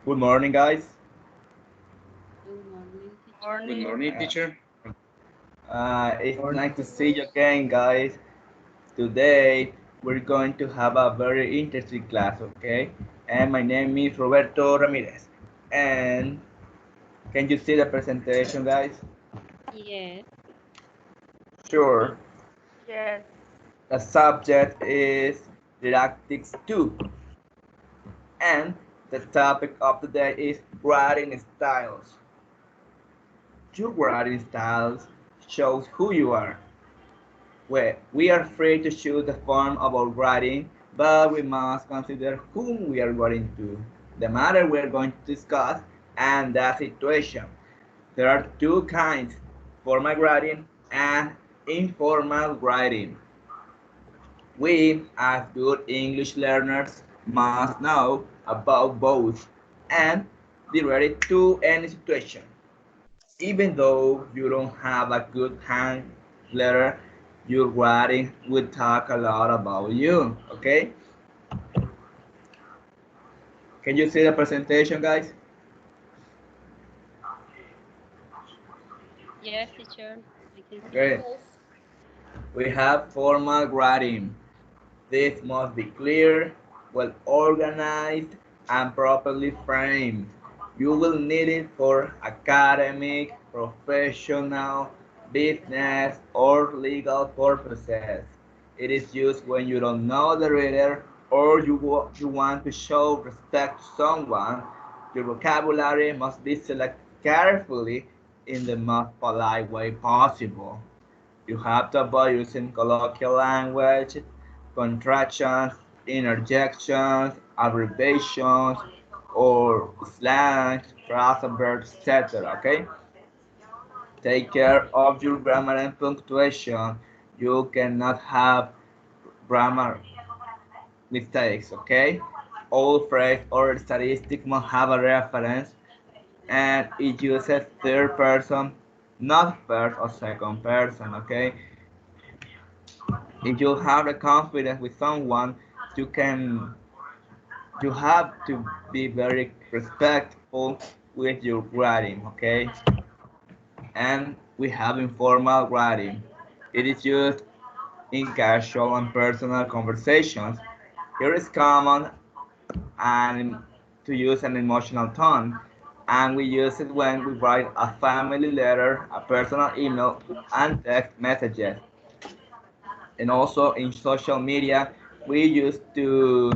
Good morning, guys. Good morning, Good teacher. morning, teacher. It's nice to see you again, guys. Today we're going to have a very interesting class, okay? And my name is Roberto Ramírez. And can you see the presentation, guys? Yes, Sure. Yes. The subject is didactics 2, and the topic of the day is writing styles. Your writing styles shows who you are. We are free to choose the form of our writing, but we must consider whom we are writing to, the matter we are going to discuss, and the situation. There are two kinds, formal writing and informal writing. We, as good English learners, must know about both and be ready to any situation. Even though you don't have a good hand letter, your writing will talk a lot about you. Okay? Can you see the presentation, guys? yes, teacher. I can see. Okay. We have formal writing. This must be clear, well organized, and properly framed. You will need it for academic, professional, business, or legal purposes. It is used when you don't know the reader or you want to show respect to someone. Your vocabulary must be selected carefully in the most polite way possible. You have to avoid using colloquial language, contractions, interjections, abbreviations, or slang, phrasal verbs, etc. Okay? Take care of your grammar and punctuation. You cannot have grammar mistakes, okay? All phrase or statistic must have a reference and it uses third person, not first or second person, okay? If you have the confidence with someone, you can you have to be very respectful with your writing, okay? And we have informal writing. It is used in casual and personal conversations. Here is common and to use an emotional tone, and we use it when we write a family letter, a personal email, and text messages. And also in social media, we used to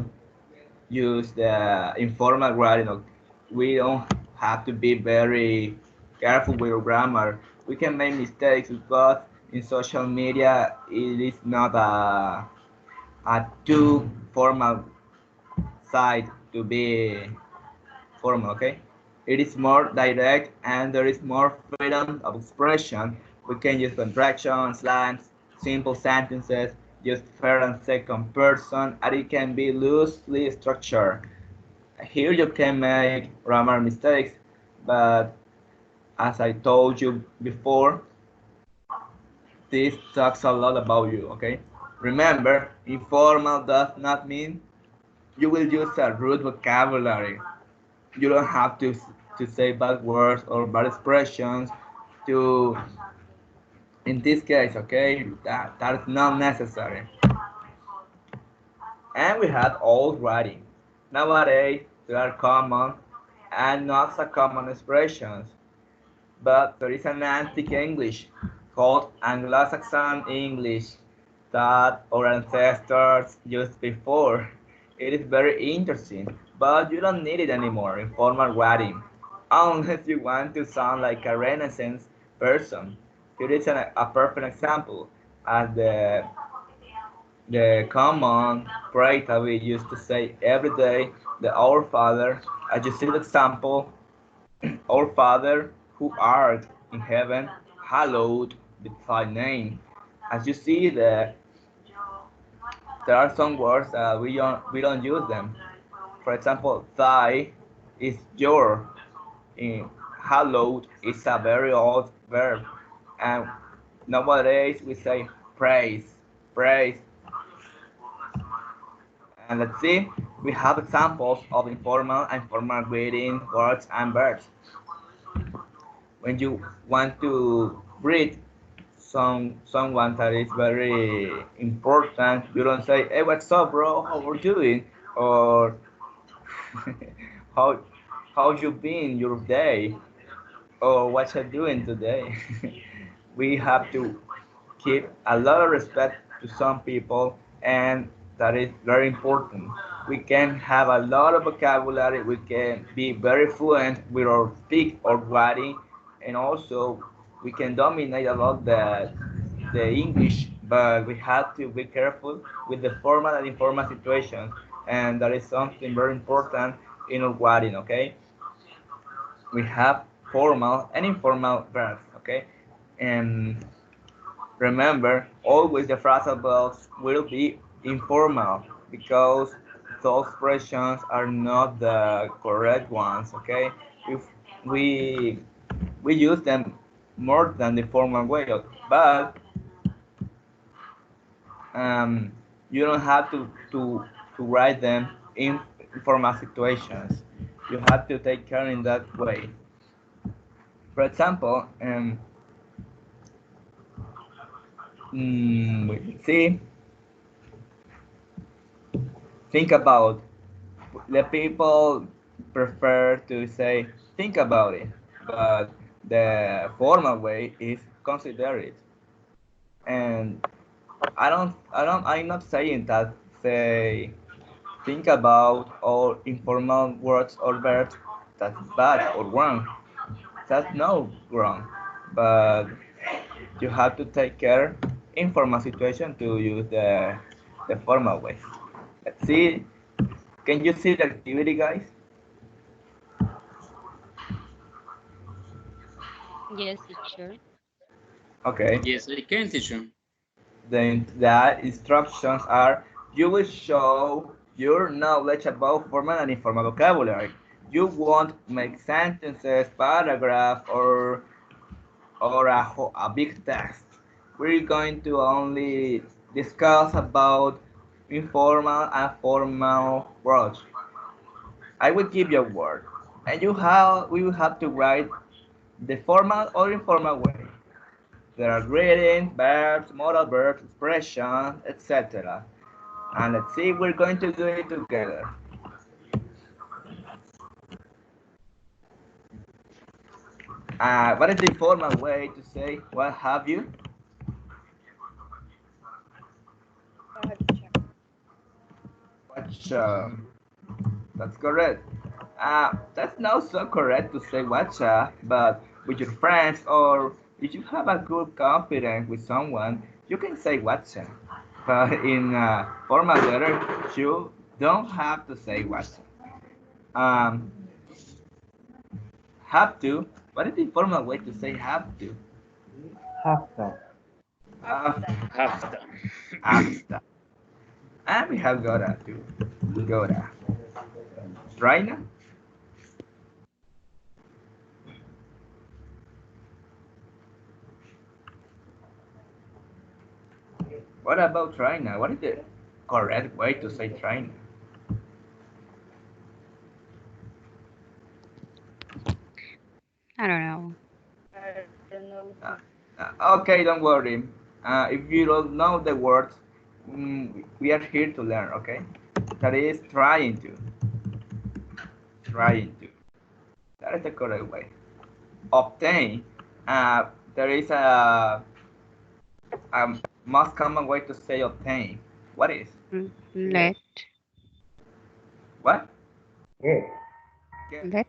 use the informal writing. We don't have to be very careful with our grammar. We can make mistakes, but in social media, it is not a too formal site to be formal, okay? It is more direct and there is more freedom of expression. We can use contractions, slangs, simple sentences, use first and second person, and it can be loosely structured. Here you can make grammar mistakes, but as I told you before, this talks a lot about you, okay? Remember, informal does not mean you will use a rude vocabulary. You don't have to say bad words or bad expressions to in this case, okay? That is not necessary. And we had old writing. Nowadays, there are common and not so common expressions. But there is an antique English called Anglo-Saxon English that our ancestors used before. It is very interesting, but you don't need it anymore in formal writing, unless you want to sound like a Renaissance person. Here is a perfect example, as the common phrase that we used to say every day, the Our Father. As you see the example, our Father who art in heaven, hallowed be thy name. As you see, there are some words that we don't use them. For example, thy is your. In hallowed is a very old verb, and nowadays we say praise, praise, And let's see, we have examples of informal and formal greeting words and verbs. When you want to greet someone that is very important, you don't say, "Hey, what's up, bro? How are you doing?" Or "How how you been your day?" Or "What you doing today?" We have to keep a lot of respect to some people, and that is very important. We can have a lot of vocabulary, we can be very fluent with our speak or writing, and also we can dominate a lot the English, but we have to be careful with the formal and informal situations, and that is something very important in our writing, okay? We have formal and informal verbs, okay? And remember, always the phrasal verbs will be informal because those expressions are not the correct ones, okay? If we we use them more than the formal way, but um, you don't have to write them in informal situations. You have to take care in that way. For example, see, think about the people prefer to say think about it, but the formal way is consider it. And I'm not saying that say think about all informal words or verbs that's bad or wrong. That's no wrong, but you have to take care in formal situation to use the formal way. Let's see. Can you see the activity, guys? Yes, teacher. Okay. Yes, I can, teacher. The instructions are you will show your knowledge about formal and informal vocabulary. You won't make sentences, paragraph, or a big text. We're going to only discuss about informal and formal words. I will give you a word, and we will have to write the formal or informal way. There are greetings, verbs, modal verbs, expressions, etc. And let's see, we're going to do it together. What is the formal way to say what have you? Watch. That's correct. That's not so correct to say watcha, but with your friends or if you have a good confidence with someone, you can say watcha. But in formal letter, you don't have to say watcha. Um, have to. What is the formal way to say have to? Hafta. Uh, Hafta. after. And we have gotta to gotta. Right now? What about try now? What is the correct way to say try now? I don't know. Uh, okay, don't worry. If you don't know the words, we are here to learn, okay? That is trying to. Trying to. That is the correct way. Obtain. There is a most common way to say obtain. What is? Let. What? Yes. Get. Let.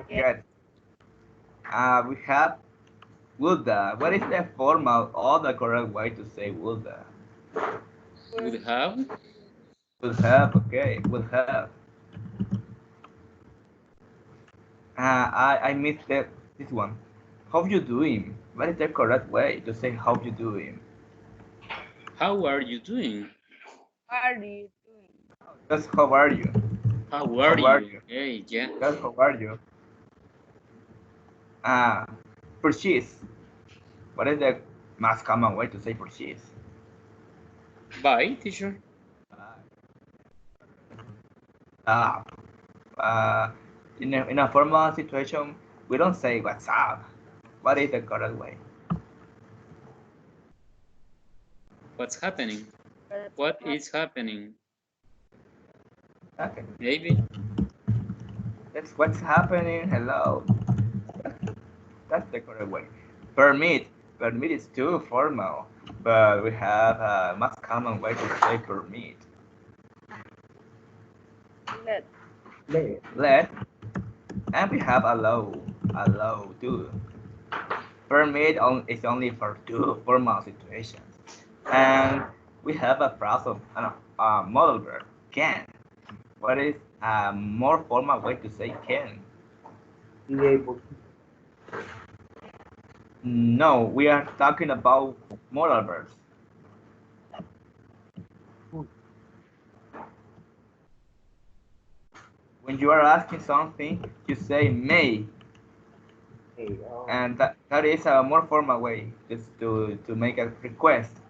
Get. We have woulda. What is the formal or the correct way to say woulda? Would have. Would have, okay, would have. I missed this one. How you doing? What is the correct way to say how you doing? How are you doing? Just how are you? How are How are you? you? Okay, yeah. Just how are you? Uh, purchase. What is the most common way to say purchase? Bye, teacher. Uh, uh, in a formal situation, we don't say what's up. What is the correct way? What's happening? What is happening? Okay. Maybe. That's what's happening. Hello. That's the correct way. Permit. Permit is too formal, but we have a much common way to say permit. Let. Let. Let, and we have allow. Allow too. Permit is only for two formal situations. And we have a phrasal, modal verb, can. What is a more formal way to say can? Be able No, we are talking about modal verbs. to. When you are asking something, you say may, Okay. and that is a more formal way just to make a request.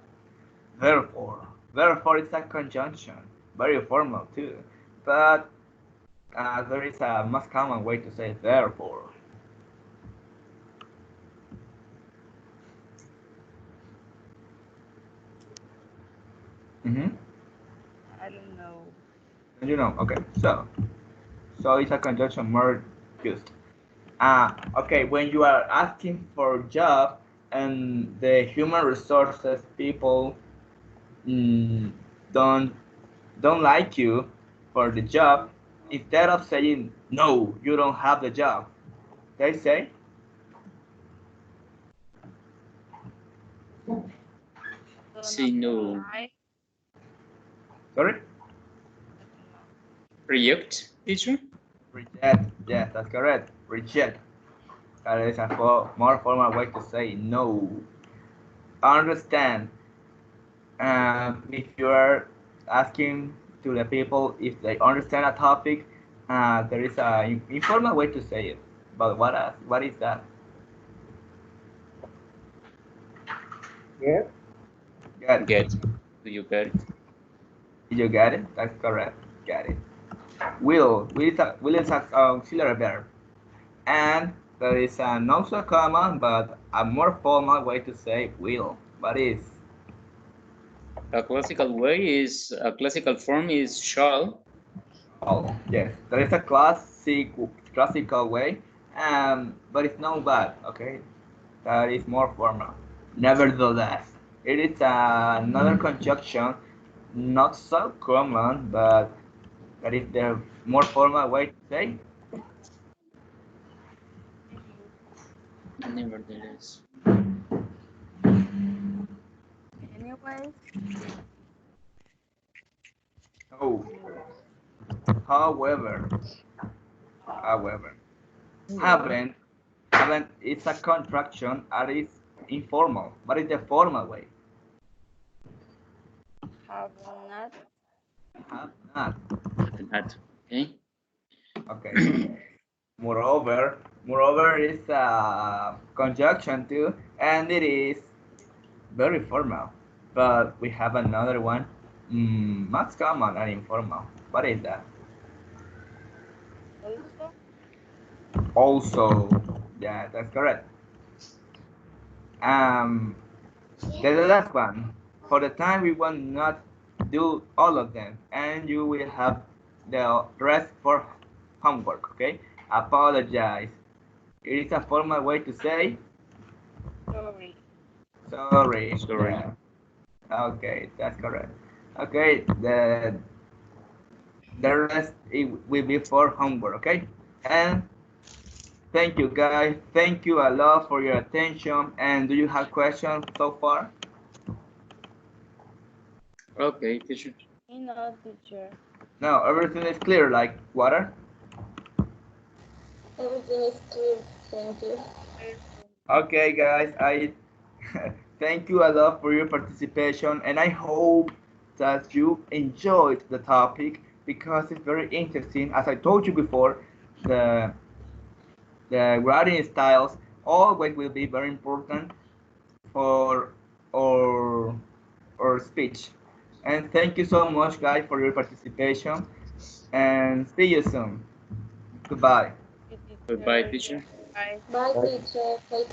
Therefore, therefore is a conjunction, very formal too, but there is a most common way to say therefore. Mm-hmm. I don't know. You know, okay, so it's a conjunction more used. Okay, when you are asking for a job and the human resources people mm, don't don't like you for the job, instead of saying no, you don't have the job, they say, Don't Say no. apply. sorry, I don't know. Reject, teacher? reject. Yes, that's correct. Reject. That is a more formal way to say no. Understand. If you are asking to the people if they understand a topic, there is a informal way to say it. But what is that? Yes. Got it. Get. Do you get it? Did you get it? That's correct. Got it. Will is an auxiliary verb, and there is an also common but a more formal way to say will. What is? A classical form is shall. Oh, yes. There is a classical way, but it's not bad. Okay, that is more formal. Nevertheless, it is another conjunction, not so common, but that is the more formal way to say. Nevertheless. Anyways, Oh, however, however, haven't, haven't, it's a contraction and it's informal, but it's the formal way. have not. Have not. Not. Okay. Okay. Moreover is a conjunction too, and it is very formal. But we have another one, much common and informal. What is that? Also, Also, yeah, that's correct. Um, the last one. For the time, we will not do all of them, and you will have the rest for homework. Okay? Apologize. It is a formal way to say sorry. sorry. Sorry. Yeah. Okay, that's correct. Okay, the rest it will be for homework. Okay, and thank you guys. Thank you a lot for your attention. And do you have questions so far? Okay, teacher. You know, teacher. No, everything is clear like water. Everything is clear. Thank you. Okay, guys, I thank you a lot for your participation, and I hope that you enjoyed the topic because it's very interesting. As I told you before, the the writing styles always will be very important for our, our speech. And thank you so much, guys, for your participation. and see you soon. Goodbye. You, Goodbye, teacher. teacher. Bye. Bye, Bye. teacher. Take